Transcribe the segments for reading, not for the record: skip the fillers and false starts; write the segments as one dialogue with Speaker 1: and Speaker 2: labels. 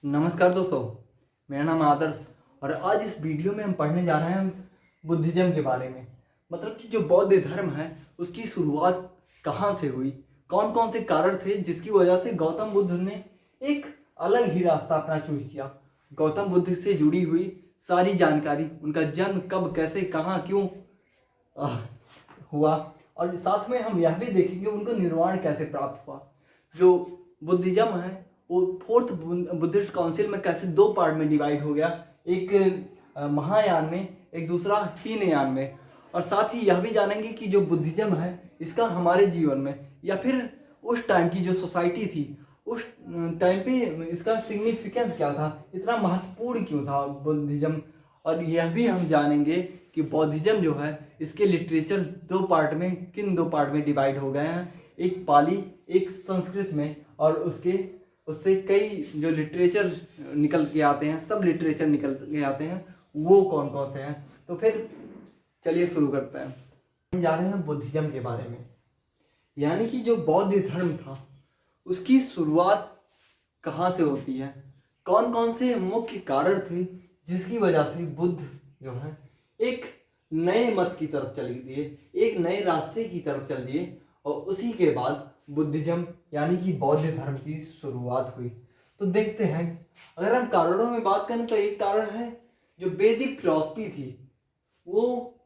Speaker 1: नमस्कार दोस्तों, मेरा नाम आदर्श और आज इस वीडियो में हम पढ़ने जा रहे हैं बुद्धिज्म के बारे में। मतलब कि जो बौद्ध धर्म है उसकी शुरुआत कहाँ से हुई, कौन कौन से कारण थे जिसकी वजह से गौतम बुद्ध ने एक अलग ही रास्ता अपना चूज किया। गौतम बुद्ध से जुड़ी हुई सारी जानकारी, उनका जन्म कब, कैसे, कहाँ, क्यों हुआ, और साथ में हम यह भी देखेंगे उनको निर्वाण कैसे प्राप्त हुआ। जो बुद्धिज्म है वो फोर्थ बुद्धिस्ट काउंसिल में कैसे दो पार्ट में डिवाइड हो गया, एक महायान में, एक दूसरा हीनयान में। और साथ ही यह भी जानेंगे कि जो बुद्धिज्म है इसका हमारे जीवन में या फिर उस टाइम की जो सोसाइटी थी उस टाइम पे इसका सिग्निफिकेंस क्या था, इतना महत्वपूर्ण क्यों था बुद्धिज्म। और यह भी हम जानेंगे कि बौद्धिज्म जो है इसके लिटरेचर दो पार्ट में, किन दो पार्ट में डिवाइड हो गए हैं, एक पाली एक संस्कृत में, और उससे कई जो लिटरेचर निकल के आते हैं, सब लिटरेचर निकल के आते हैं, वो कौन कौन से हैं। तो फिर चलिए शुरू करते हैं। हम जा रहे हैं बुद्धिज्म के बारे में, यानी कि जो बौद्ध धर्म था उसकी शुरुआत कहाँ से होती है, कौन कौन से मुख्य कारण थे जिसकी वजह से बुद्ध जो है एक नए मत की तरफ चल दिए, एक नए रास्ते की तरफ चल दिए, और उसी के बाद बुद्धिज्म यानी कि बौद्ध धर्म की शुरुआत हुई। तो देखते हैं, अगर हम कारणों में बात करें तो एक कारण है जो वैदिक फिलॉसफी थी वो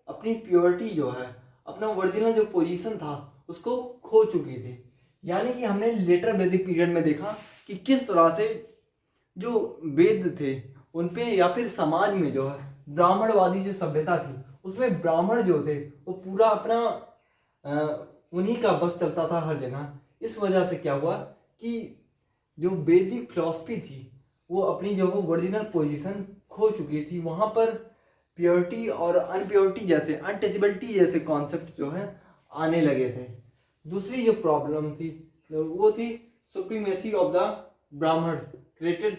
Speaker 1: अपनी प्योरिटी जो है, अपना ओरिजिनल जो पोजीशन था उसको खो चुकी थी। यानी कि हमने लेटर वैदिक पीरियड में देखा कि किस तरह से जो वेद थे उन पे या फिर समाज में जो है ब्राह्मणवादी जो सभ्यता थी उसमें ब्राह्मण जो थे वो पूरा अपना उन्हीं का बस चलता था हर जगह। इस वजह से क्या हुआ कि जो वैदिक फिलॉसफी थी वो अपनी जो ओरिजिनल पोजीशन खो चुकी थी। वहाँ पर प्योरिटी और अनप्योरिटी जैसे, अनटचेबिलिटी जैसे कॉन्सेप्ट जो है आने लगे थे। दूसरी जो प्रॉब्लम थी वो थी supremacy of the Brahmins created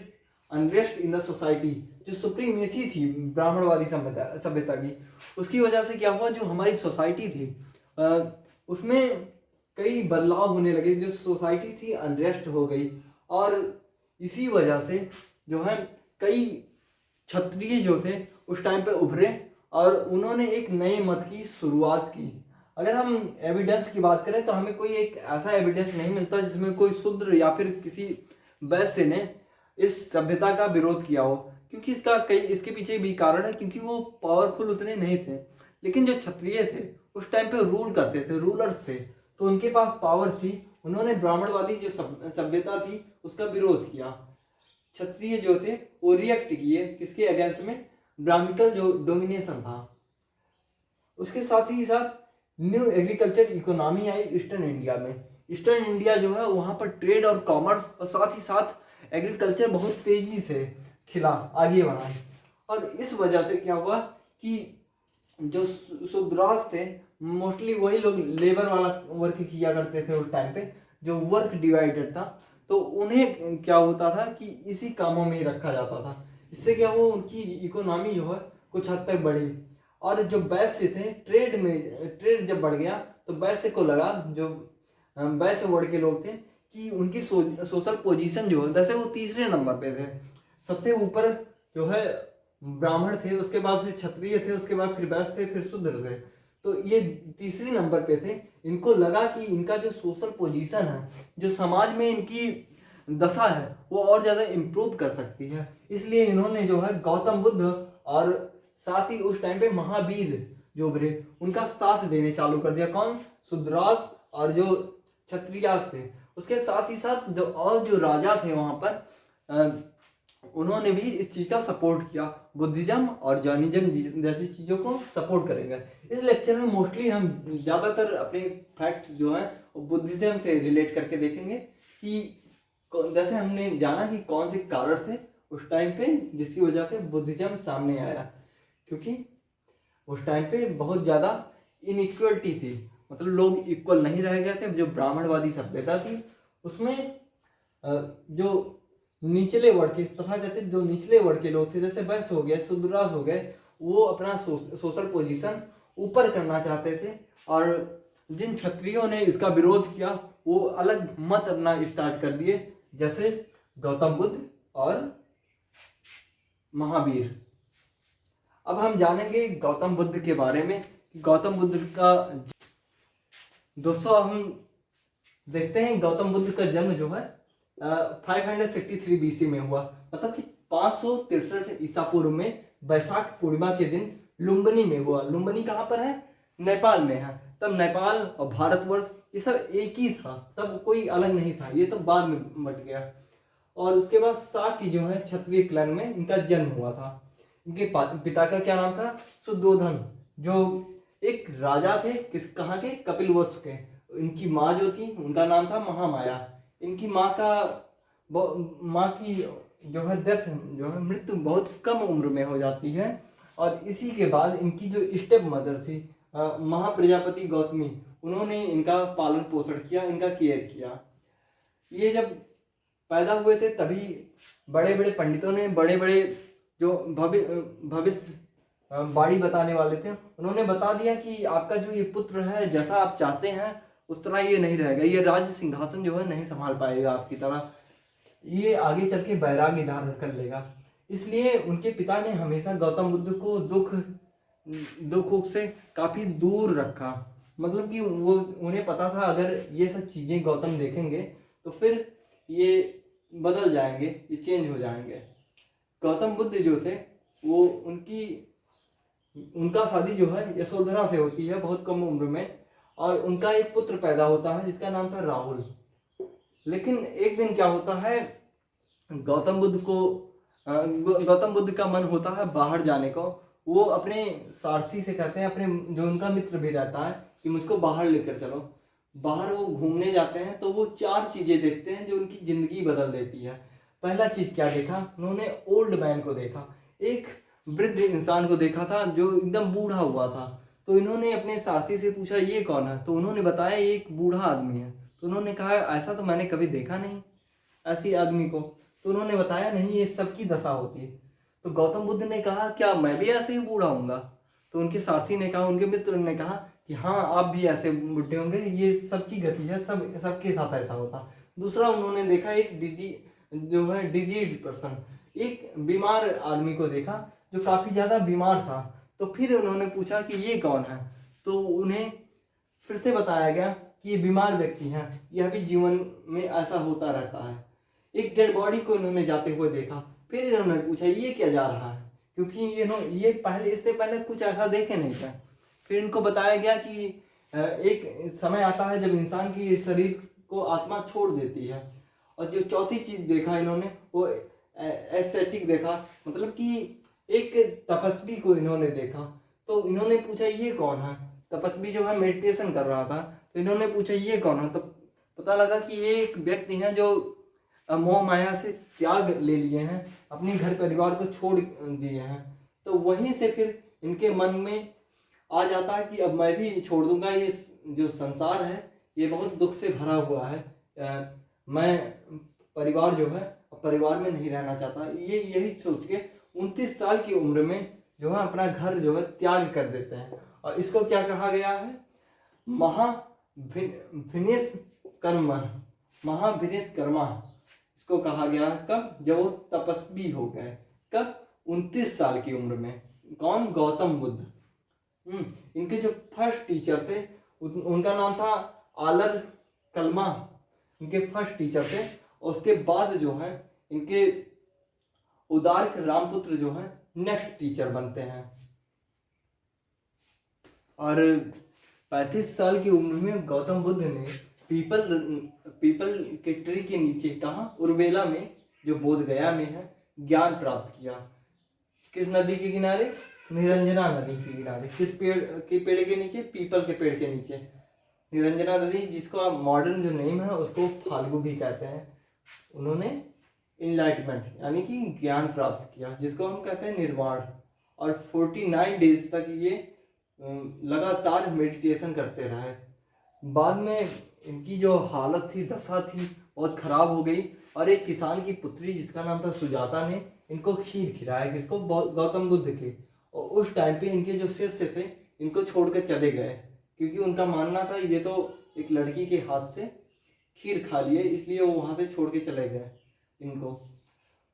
Speaker 1: unrest in the society. जो सुप्रीमेसी थी ब्राह्मणवादी सभ्यता की, उसकी वजह से क्या हुआ, जो हमारी सोसाइटी थी उसमें कई बदलाव होने लगे, जो सोसाइटी थी अनरेस्ट हो गई। और इसी वजह से जो है कई क्षत्रिय जो थे उस टाइम पे उभरे और उन्होंने एक नए मत की शुरुआत की। अगर हम एविडेंस की बात करें तो हमें कोई एक ऐसा एविडेंस नहीं मिलता जिसमें कोई शूद्र या फिर किसी वैश्य ने इस सभ्यता का विरोध किया हो, क्योंकि इसके पीछे भी कारण है, क्योंकि वो पावरफुल उतने नहीं थे। लेकिन जो क्षत्रिय थे उस टाइम पे रूल करते थे, रूलर्स थे, तो उनके पास पावर थी, उन्होंने ब्राह्मणवादी जो सभ्यता थी उसका विरोध किया। क्षत्रिय जो थे वो रिएक्ट किए किसके अगेंस्ट में, ब्राह्मणिकल जो डोमिनेशन था। उसके साथ ही साथ new agriculture economy I eastern India में। ईस्टर्न इंडिया जो है वहाँ पर ट्रेड और कॉमर्स और साथ ही साथ एग्रीकल्चर बहुत तेजी से खिला, आगे बढ़ा। और इस वजह से क्या हुआ कि जो शूद्रास थे मोस्टली वही लोग लेबर वाला वर्क किया करते थे उस टाइम पे, जो वर्क डिवाइडेड था, तो उन्हें क्या होता था कि इसी कामों में ही रखा जाता था। इससे क्या हुआ, उनकी इकोनॉमी जो है कुछ हद तक बढ़ी। और जो वैश्य थे, ट्रेड जब बढ़ गया तो वैश्य को लगा, जो वैश्य वर्ग के लोग थे, कि उनकी सोशल पोजीशन जो है, जैसे वो तीसरे नंबर पे थे, सबसे ऊपर जो है ब्राह्मण थे, उसके बाद फिर क्षत्रिय थे, उसके बाद फिर वैश्य थे, फिर शूद्र थे, तो ये तीसरे नंबर पे थे। इनको लगा कि इनका जो सोशल पोजीशन है, जो समाज में इनकी दशा है, वो और ज्यादा इम्प्रूव कर सकती है। इसलिए इन्होंने जो है गौतम बुद्ध और साथ ही उस टाइम पे महावीर जो उभरे उनका साथ देने चालू कर दिया। कौन, शूद्रास और जो क्षत्रियास थे। उसके साथ ही साथ जो राजा थे वहां पर उन्होंने भी इस चीज का सपोर्ट किया, बुद्धिज्म और जैनिज्म जैसी चीजों को सपोर्ट करेंगे। इस लेक्चर में मोस्टली हम ज्यादातर अपने फैक्ट्स जो है वो बुद्धिज्म से रिलेट करके देखेंगे, कि जैसे हमने जाना कि कौन से कारण थे उस टाइम पे जिसकी वजह से बुद्धिज्म सामने आया, क्योंकि उस टाइम पे बहुत ज्यादा इनइक्वलिटी थी, मतलब लोग इक्वल नहीं रह गए थे। जो ब्राह्मणवादी सभ्यता थी उसमें जो निचले वर्ग के, तथाकथित जो निचले वर्ग के लोग थे, जैसे वैश्य हो गए, शूद्रास हो गए, वो अपना सोशल पोजीशन ऊपर करना चाहते थे। और जिन क्षत्रियों ने इसका विरोध किया वो अलग मत अपना स्टार्ट कर दिए, जैसे गौतम बुद्ध और महावीर। अब हम जानेंगे गौतम बुद्ध के बारे में। गौतम बुद्ध का दोस्तों हम देखते हैं गौतम बुद्ध का जन्म जो है 563 BC में हुआ, मतलब कि 563 ईसा पूर्व में वैशाख पूर्णिमा के दिन लुम्बिनी में हुआ। लुम्बिनी कहाँ पर है? नेपाल में है। तब नेपाल और भारतवर्ष ये सब एक ही था, तब कोई अलग नहीं था, ये तो बाद में बट गया। और उसके बाद साकी जो है क्षत्रिय क्लैन में इनका जन्म हुआ था। इनके पिता का क्या नाम था? सुद्धोधन, जो एक राजा थे कहाँ के? कपिलवस्तु के। इनकी माँ जो थी उनका नाम था महामाया। इनकी माँ की जो है डेथ जो है मृत्यु बहुत कम उम्र में हो जाती है। और इसी के बाद इनकी जो स्टेप मदर थी महाप्रजापति गौतमी, उन्होंने इनका पालन पोषण किया, इनका केयर किया। ये जब पैदा हुए थे तभी बड़े बड़े पंडितों ने, बड़े बड़े जो भविष्य बाड़ी बताने वाले थे, उन्होंने बता दिया कि आपका जो ये पुत्र है, जैसा आप चाहते हैं उस तरह ये नहीं रहेगा, ये राज्य सिंहासन जो है नहीं संभाल पाएगा आपकी तरह, ये आगे चल के वैराग्य धारण कर लेगा। इसलिए उनके पिता ने हमेशा गौतम बुद्ध को दुख से काफी दूर रखा। मतलब कि वो उन्हें पता था अगर ये सब चीजें गौतम देखेंगे तो फिर ये बदल जाएंगे, ये चेंज हो जाएंगे। गौतम बुद्ध जो थे वो उनका शादी जो है यशोधरा से होती है बहुत कम उम्र में, और उनका एक पुत्र पैदा होता है जिसका नाम था राहुल। लेकिन एक दिन क्या होता है, गौतम बुद्ध का मन होता है बाहर जाने को। वो अपने सारथी से कहते हैं, अपने जो उनका मित्र भी रहता है, कि मुझको बाहर लेकर चलो। बाहर वो घूमने जाते हैं तो वो 4 चीजें देखते हैं जो उनकी जिंदगी बदल देती है। पहला चीज क्या देखा उन्होंने? ओल्ड मैन को देखा, एक वृद्ध इंसान को देखा था जो एकदम बूढ़ा हुआ था। तो इन्होंने अपने सारथी से पूछा ये कौन है? तो उन्होंने बताया ये एक बूढ़ा आदमी है। तो उन्होंने कहा ऐसा तो मैंने कभी देखा नहीं ऐसी आदमी को। तो उन्होंने बताया नहीं, ये सबकी दशा होती है। तो गौतम बुद्ध ने कहा क्या मैं भी ऐसे ही बूढ़ा होऊंगा? तो उनके सारथी ने कहा, उनके मित्र ने कहा कि हाँ आप भी ऐसे बूढ़े होंगे, ये सबकी गति है, सबके साथ ऐसा होता। दूसरा उन्होंने देखा एक डिजीज पर्सन, एक बीमार आदमी को देखा जो काफी ज्यादा बीमार था। तो फिर उन्होंने पूछा कि ये कौन है? तो उन्हें फिर से बताया गया कि ये बीमार व्यक्ति हैं, यह भी जीवन में ऐसा होता रहता है। एक डेड बॉडी को इन्होंने जाते हुए देखा। फिर इन्होंने पूछा ये क्या जा रहा है, क्योंकि इससे पहले कुछ ऐसा देखे नहीं था। फिर इनको बताया गया कि एक समय आता है जब इंसान की शरीर को आत्मा छोड़ देती है। और जो चौथी चीज देखा इन्होंने वो एस्थेटिक देखा, मतलब कि एक तपस्वी को इन्होंने देखा। तो इन्होंने पूछा ये कौन है? तपस्वी जो है मेडिटेशन कर रहा था। तो इन्होंने पूछा ये कौन है? तो पता लगा कि ये एक व्यक्ति है जो मोह माया से त्याग ले लिए हैं, अपने घर परिवार को छोड़ दिए हैं। तो वहीं से फिर इनके मन में आ जाता है कि अब मैं भी छोड़ दूंगा, ये जो संसार है ये बहुत दुख से भरा हुआ है, मैं परिवार जो है परिवार में नहीं रहना चाहता। ये यही सोच के 29 साल की उम्र में जो है अपना घर जो है त्याग कर देते हैं। और इसको क्या कहा गया है? महाविनेश कर्मा इसको कहा गया। कब? जब वो तपस्वी हो गए। कब? 29 साल की उम्र में। कौन? गौतम बुद्ध। इनके जो फर्स्ट टीचर थे उनका नाम था आलर कलमा, इनके फर्स्ट टीचर थे। और उसके बाद जो है इनके उदारक रामपुत्र जो है नेक्स्ट टीचर बनते हैं। और 35 साल की उम्र में गौतम बुद्ध ने पीपल के ट्री के नीचे, कहाँ? उर्वेला में, जो बोध गया में है, ज्ञान प्राप्त किया। किस नदी के किनारे? निरंजना नदी के किनारे। किस पेड़ के नीचे? पीपल के पेड़ के नीचे। निरंजना नदी, जिसको आप मॉडर्न जो नेम है उसको फाल्गु भी कहते हैं। उन्होंने इनलाइटमेंट यानी कि ज्ञान प्राप्त किया, जिसको हम कहते हैं निर्वाण। और 49 डेज तक ये लगातार मेडिटेशन करते रहे। बाद में इनकी जो हालत थी, दशा थी, बहुत खराब हो गई। और एक किसान की पुत्री जिसका नाम था सुजाता ने इनको खीर खिलाया, किसको? गौतम बुद्ध के। और उस टाइम पे इनके जो शिष्य थे इनको छोड़कर चले गए, क्योंकि उनका मानना था ये तो एक लड़की के हाथ से खीर खा लिए, इसलिए वो वहाँ से छोड़ के चले गए इनको।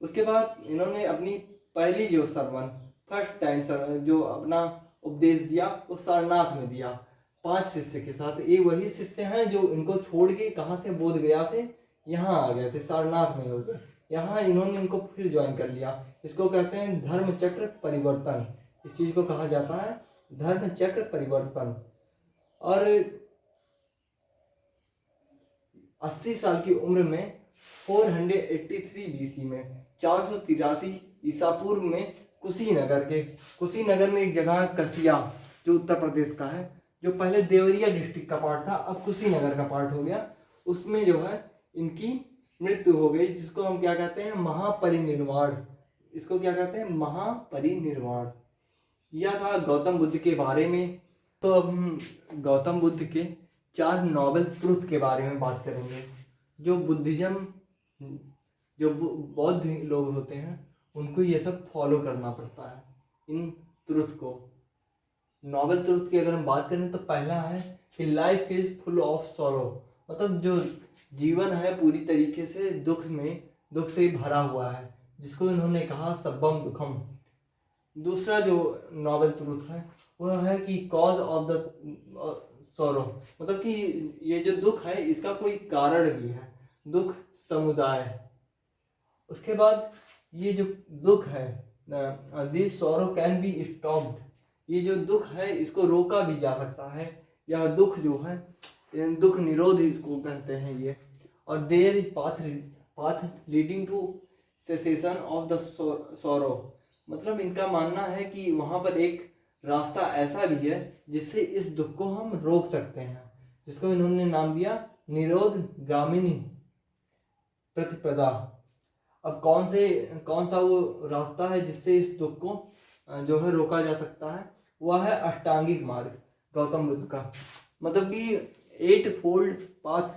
Speaker 1: उसके बाद इन्होंने अपनी पहली जो सरमन, फर्स्ट टाइम जो अपना उपदेश दिया वो सारनाथ में दिया 5 शिष्य के साथ। ये वही शिष्य हैं जो इनको छोड़ के कहाँ से, बोध गया से यहाँ आ गए थे, सारनाथ में हो गए। यहाँ इन्होंने इनको फिर ज्वाइन कर लिया। इसको कहते हैं धर्म चक्र परिवर्तन। इस चीज को कहा जाता है धर्म चक्र परिवर्तन। और 80 साल की उम्र में 483 बीसी में 483 ईसा पूर्व में कुशीनगर में एक जगह कसिया जो उत्तर प्रदेश का है, जो पहले देवरिया डिस्ट्रिक्ट का पार्ट था अब कुशीनगर का पार्ट हो गया, उसमें जो है इनकी मृत्यु हो गई, जिसको हम क्या कहते हैं महापरिनिर्वाण। इसको क्या कहते हैं महापरिनिर्वाण। यह था गौतम बुद्ध के बारे में। तो अब हम गौतम बुद्ध के 4 नोबल ट्रुथ के बारे में बात करेंगे। जो बुद्धिज्म, जो बौद्ध लोग होते हैं उनको ये सब फॉलो करना पड़ता है, इन ट्रुथ को। नोबल ट्रुथ की अगर हम बात करें तो पहला है कि life is full of sorrow, मतलब जो जीवन है पूरी तरीके से दुख से भरा हुआ है, जिसको इन्होंने कहा सब्बम दुखम। दूसरा जो नोबल ट्रुथ है वह है कि कॉज ऑफ द सॉरो, मतलब कि ये जो दुख है इसका कोई कारण भी है, दुख समुदाय। उसके बाद ये जो दुख है this sorrow can be stopped, ये जो दुख है इसको रोका भी जा सकता है। यह दुख जो है दुख निरोध इसको कहते हैं ये। और there is path leading to cessation of the sorrow, मतलब इनका मानना है कि वहाँ पर एक रास्ता ऐसा भी है जिससे इस दुख को हम रोक सकते हैं, जिसको इन्होंने नाम दिया निरोध गामिनी प्रतिपदा। अब कौन सा वो रास्ता है जिससे इस दुख को जो है रोका जा सकता है, वह है अष्टांगिक मार्ग गौतम बुद्ध का। मतलब कि 8 फोल्ड पाथ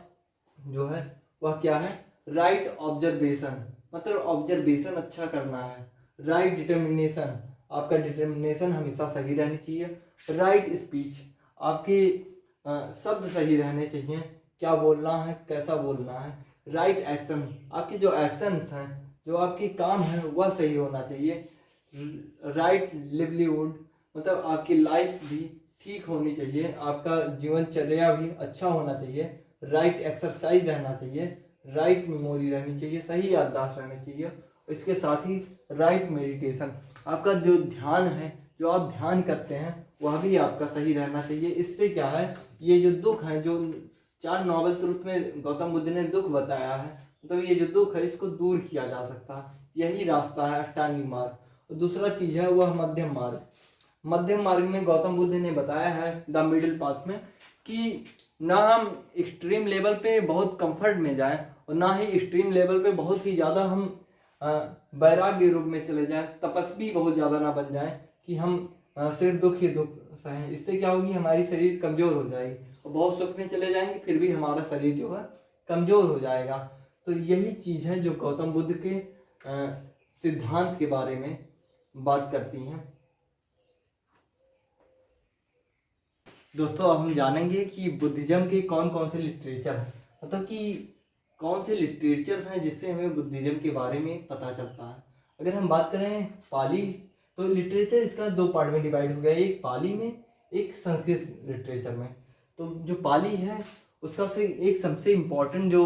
Speaker 1: जो है वह क्या है, राइट ऑब्जर्वेशन, मतलब ऑब्जर्वेशन अच्छा करना है। राइट डिटर्मिनेशन, आपका डिटर्मिनेशन हमेशा सही रहनी चाहिए। राइट स्पीच, आपके शब्द सही रहने चाहिए, क्या बोलना है कैसा बोलना है। राइट एक्शन, आपके जो एक्शंस हैं, जो आपके काम हैं वह सही होना चाहिए। राइट लिवलीहुड, मतलब आपकी लाइफ भी ठीक होनी चाहिए, आपका जीवनचर्या भी अच्छा होना चाहिए। राइट एक्सरसाइज रहना चाहिए, राइट मेमोरी रहनी चाहिए, सही याददाश्त रहनी चाहिए। इसके साथ ही राइट मेडिटेशन, आपका जो ध्यान है, जो आप ध्यान करते हैं वह भी आपका सही रहना चाहिए। इससे क्या है, ये जो दुख है, जो 4 नोबल ट्रुथ में गौतम बुद्ध ने दुख बताया है, मतलब ये जो दुख है इसको दूर किया जा सकता है, यही रास्ता है अष्टांगिक मार्ग। और दूसरा चीज है वह मध्यम मार्ग। मध्यम मार्ग में गौतम बुद्ध ने बताया है द मिडिल पाथ में कि ना हम एक्सट्रीम लेवल पे बहुत कंफर्ट में जाएं और ना ही एक्सट्रीम लेवल पे बहुत ही ज़्यादा हम वैराग्य रूप में चले जाएं, तपस्वी बहुत ज़्यादा ना बन जाएं कि हम सिर्फ दुख ही दुख सहें। इससे क्या होगी, हमारी शरीर कमज़ोर हो जाएगी और बहुत सुख में चले जाएंगे फिर भी हमारा शरीर जो है कमज़ोर हो जाएगा। तो यही चीज़ है जो गौतम बुद्ध के सिद्धांत के बारे में बात करती हैं। दोस्तों अब हम जानेंगे कि बुद्धिज्म के कौन कौन से लिटरेचर हैं, मतलब कि कौन से लिटरेचर्स हैं जिससे हमें बुद्धिज्म के बारे में पता चलता है। अगर हम बात करें पाली, तो लिटरेचर इसका 2 पार्ट में डिवाइड हो गया, एक पाली में, एक संस्कृत लिटरेचर में। तो जो पाली है उसका से एक सबसे इम्पोर्टेंट जो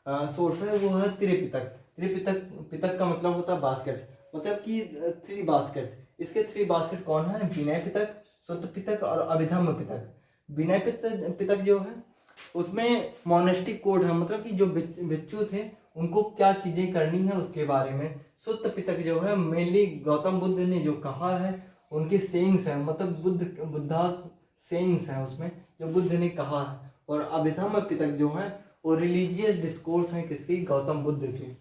Speaker 1: सोर्स है वो है त्रिपिटक। पितक का मतलब होता है बास्केट, मतलब कि 3 बास्केट। इसके 3 बास्केट कौन है, विनय पिटक, सुत्त पिटक और अभिधम्म पिटक। विनय पिटक जो है उसमें मोनेस्टिक कोड है, मतलब कि जो भिक्षु थे उनको क्या चीजें करनी है उसके बारे में। सुत्त पिटक जो है मेनली गौतम बुद्ध ने जो कहा है उनके सेइंग्स हैं, मतलब बुद्धा सेइंग्स हैं उसमें जो बुद्ध ने कहा है। और अभिधम्म पिटक जो है वो रिलीजियस डिस्कोर्स हैं किसकी, गौतम बुद्ध के।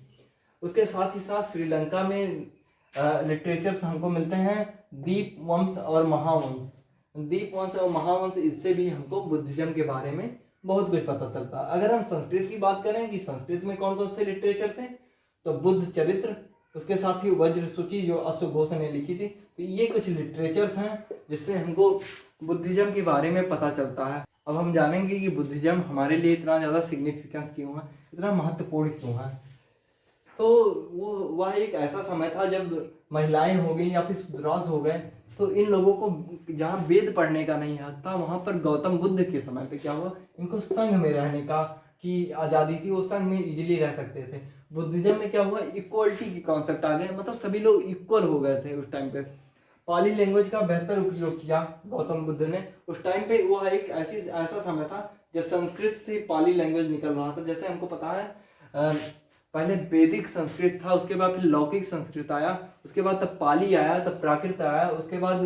Speaker 1: उसके साथ ही साथ श्रीलंका में लिटरेचर्स हमको मिलते हैं दीपवंश और महावंश। दीपवंश और महावंश, इससे भी हमको बुद्धिज्म के बारे में बहुत कुछ पता चलता है। अगर हम संस्कृत की बात करें कि संस्कृत में कौन कौन से लिटरेचर थे, तो बुद्ध चरित्र, उसके साथ ही वज्र सूची जो अश्व घोष ने लिखी थी। तो ये कुछ लिटरेचर्स हैं जिससे हमको बुद्धिज्म के बारे में पता चलता है। अब हम जानेंगे कि बुद्धिज्म हमारे लिए इतना ज़्यादा सिग्निफिकेंस क्यों है, इतना महत्वपूर्ण क्यों है। तो वह एक ऐसा समय था जब महिलाएं हो गई या फिर शूद्रास हो गए, तो इन लोगों को जहाँ वेद पढ़ने का नहीं हक था, वहाँ पर गौतम बुद्ध के समय पे क्या हुआ, इनको संघ में रहने का की आज़ादी थी, वो संघ में इजीली रह सकते थे। बुद्धिज्म में क्या हुआ, इक्वलिटी की कॉन्सेप्ट आ गए, मतलब सभी लोग इक्वल हो गए थे उस टाइम पे। पाली लैंग्वेज का बेहतर उपयोग किया गौतम बुद्ध ने उस टाइम पे। वह एक ऐसा समय था जब संस्कृत से पाली लैंग्वेज निकल रहा था। जैसे हमको पता है पहले वैदिक संस्कृत था, उसके बाद फिर लौकिक संस्कृत आया, उसके बाद तब पाली आया, तब प्राकृत आया, उसके बाद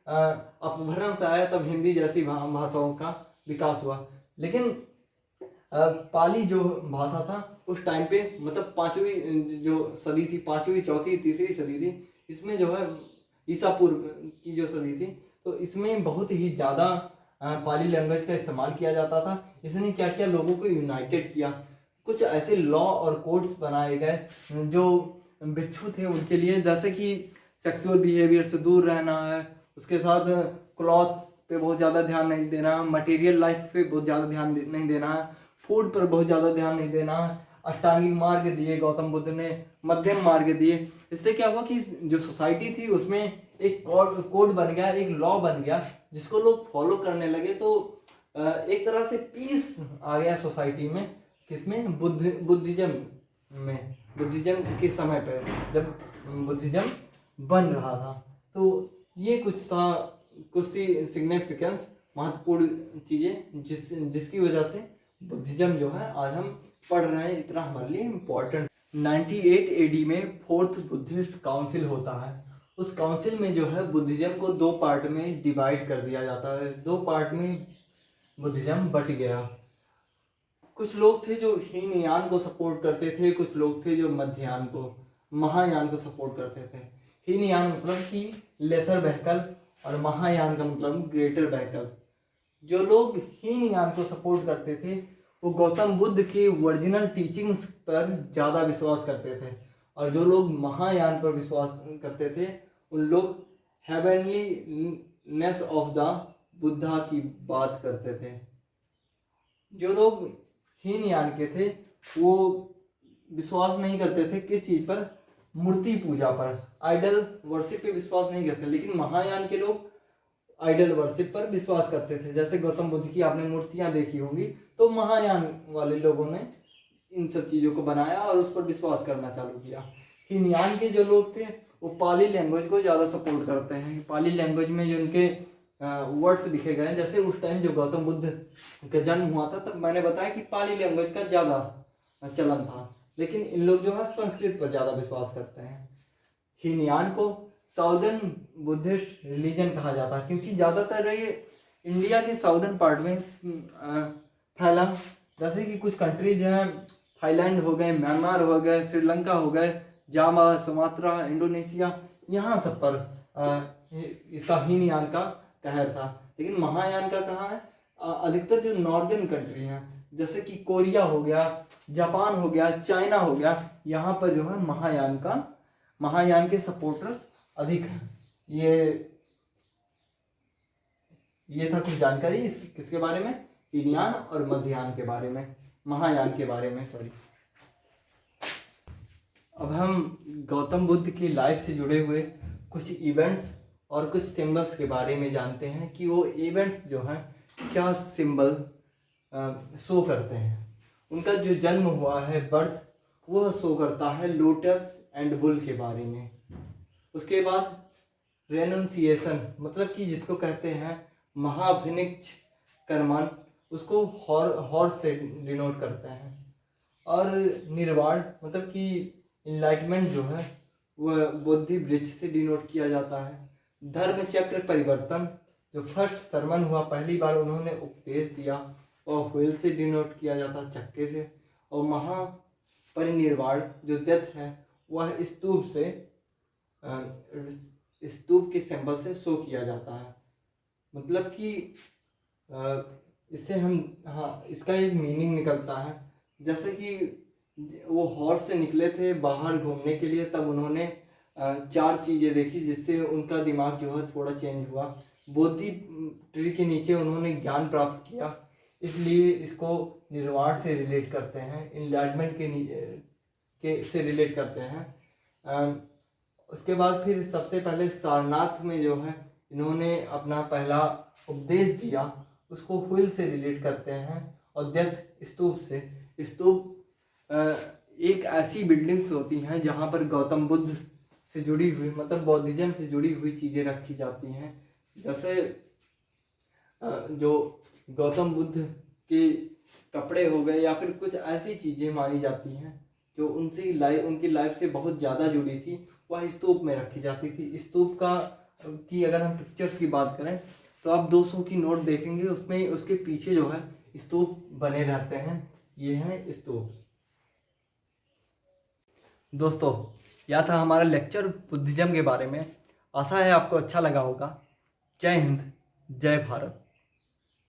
Speaker 1: अपभ्रंश आया, तब हिंदी जैसी भाषाओं का विकास हुआ। लेकिन पाली जो भाषा था उस टाइम पे, मतलब पांचवी जो सदी थी, पांचवी, चौथी, तीसरी सदी थी, इसमें जो है ईसा पूर्व की जो सदी थी, तो इसमें बहुत ही ज़्यादा पाली लैंग्वेज का इस्तेमाल किया जाता था। इसने क्या किया, लोगों को यूनाइटेड किया। कुछ ऐसे लॉ और कोड्स बनाए गए जो भिक्षु थे उनके लिए, जैसे कि सेक्सुअल बिहेवियर से दूर रहना है, उसके साथ क्लॉथ पे बहुत ज़्यादा ध्यान नहीं देना, मटेरियल लाइफ पे बहुत ज़्यादा ध्यान नहीं देना है, फूड पर बहुत ज़्यादा ध्यान नहीं देना है। अष्टांगिक मार्ग दिए गौतम बुद्ध ने, मध्यम मार्ग दिए। इससे क्या हुआ कि जो सोसाइटी थी उसमें एक कोड बन गया, एक लॉ बन गया, जिसको लोग फॉलो करने लगे। तो एक तरह से पीस आ गया सोसाइटी में। किसमें, बुद्धिज्म में। बुद्धिज्म के समय पे जब बुद्धिज्म बन रहा था, तो ये कुछ थी सिग्निफिकेंस, महत्वपूर्ण चीजें जिसकी वजह से बुद्धिज्म जो है आज हम पढ़ रहे हैं, इतना हमारे लिए इम्पोर्टेंट। 98 एडी में फोर्थ बुद्धिस्ट काउंसिल होता है। उस काउंसिल में जो है बुद्धिज्म को 2 पार्ट में डिवाइड कर दिया जाता है, 2 पार्ट में बुद्धिज्म बट गया। कुछ लोग थे जो हीनयान को सपोर्ट करते थे, कुछ लोग थे जो मध्ययान को, महायान को सपोर्ट करते थे। हीनयान मतलब कि लेसर व्हीकल, और महायान का मतलब ग्रेटर व्हीकल। जो लोग हीनयान को सपोर्ट करते थे वो गौतम बुद्ध के ओरिजिनल टीचिंग्स पर ज़्यादा विश्वास करते थे, और जो लोग महायान पर विश्वास करते थे उन लोग हेवनलीनेस ऑफ द बुद्धा की बात करते थे। जो लोग हीनयान के थे वो विश्वास नहीं करते थे किस चीज पर, मूर्ति पूजा पर, आइडल वर्शिप पे विश्वास नहीं करते। लेकिन महायान के लोग आइडल वर्शिप पर विश्वास करते थे। जैसे गौतम बुद्ध की आपने मूर्तियां देखी होंगी, तो महायान वाले लोगों ने इन सब चीजों को बनाया और उस पर विश्वास करना चालू किया। हीनयान के जो लोग थे वो पाली लैंग्वेज को ज्यादा सपोर्ट करते हैं। पाली लैंग्वेज में जो उनके वर्ड्स लिखे गए हैं, जैसे उस टाइम जब गौतम बुद्ध का जन्म हुआ था तब मैंने बताया कि पाली लैंग्वेज का ज्यादा चलन था, लेकिन इन लोग जो है संस्कृत पर ज्यादा विश्वास करते हैं। हीनयान को साउदर्न बुद्धिस्ट रिलीजन कहा जाता है, क्योंकि ज्यादातर ये इंडिया के साउदर्न पार्ट में फैला। जैसे कि कुछ कंट्रीज हैं, थाईलैंड हो गए, म्यांमार हो गए, श्रीलंका हो गए, जावा, सुमात्रा, इंडोनेशिया, यहाँ सब पर इसका हीनयान का कहर था। लेकिन महायान का कहाँ है, अधिकतर जो नॉर्दर्न कंट्री हैं, जैसे कि कोरिया हो गया, जापान हो गया, चाइना हो गया, यहाँ पर जो है महायान के सपोर्टर्स अधिक हैं। ये था कुछ जानकारी किसके बारे में, हीनयान और मध्ययान के बारे में, महायान के बारे में, सॉरी। अब हम गौतम बुद्ध की लाइफ से जुड़े हुए कुछ इवेंट्स और कुछ सिंबल्स के बारे में जानते हैं कि वो इवेंट्स जो हैं क्या सिंबल शो करते हैं। उनका जो जन्म हुआ है, बर्थ, वह शो करता है लोटस एंड बुल के बारे में। उसके बाद रेनुंसिएशन, मतलब कि जिसको कहते हैं महाभिनिक्ष कर्मण, उसको हॉर्स से डिनोट करते हैं। और निर्वाण मतलब कि इनलाइटमेंट जो है वह बोधि वृक्ष से डिनोट किया जाता है। धर्म चक्र परिवर्तन, जो फर्स्ट सरमन हुआ, पहली बार उन्होंने उपदेश दिया, और व्हील से डिनोट किया जाता है, चक्के से। और महापरिनिर्वाण जो डेथ है वह स्तूप के सिंबल से शो किया जाता है। मतलब कि इससे हम, इसका एक मीनिंग निकलता है। जैसे कि वो हॉर्स से निकले थे बाहर घूमने के लिए, तब उन्होंने 4 चीज़ें देखी जिससे उनका दिमाग जो है थोड़ा चेंज हुआ। बोधि ट्री के नीचे उन्होंने ज्ञान प्राप्त किया, इसलिए इसको निर्वाण से रिलेट करते हैं। इनलाइटमेंट के से रिलेट करते हैं। उसके बाद फिर सबसे पहले सारनाथ में जो है इन्होंने अपना पहला उपदेश दिया, उसको व्हील से रिलेट करते हैं। और अद्वैत स्तूप से, स्तूप एक ऐसी बिल्डिंग्स होती हैं जहाँ पर गौतम बुद्ध से जुड़ी हुई, मतलब बौद्धिज्म से जुड़ी हुई चीज़ें रखी जाती हैं। जैसे जो गौतम बुद्ध के कपड़े हो गए या फिर कुछ ऐसी चीज़ें मानी जाती हैं जो उनकी लाइफ से बहुत ज़्यादा जुड़ी थी, वह स्तूप में रखी जाती थी। स्तूप की अगर हम पिक्चर्स की बात करें तो आप 200 की नोट देखेंगे, उसमें उसके पीछे जो है स्तूप बने रहते हैं। ये हैं स्तूप। दोस्तों, यह था हमारा लेक्चर बुद्धिज्म के बारे में। आशा है आपको अच्छा लगा होगा। जय हिंद, जय भारत।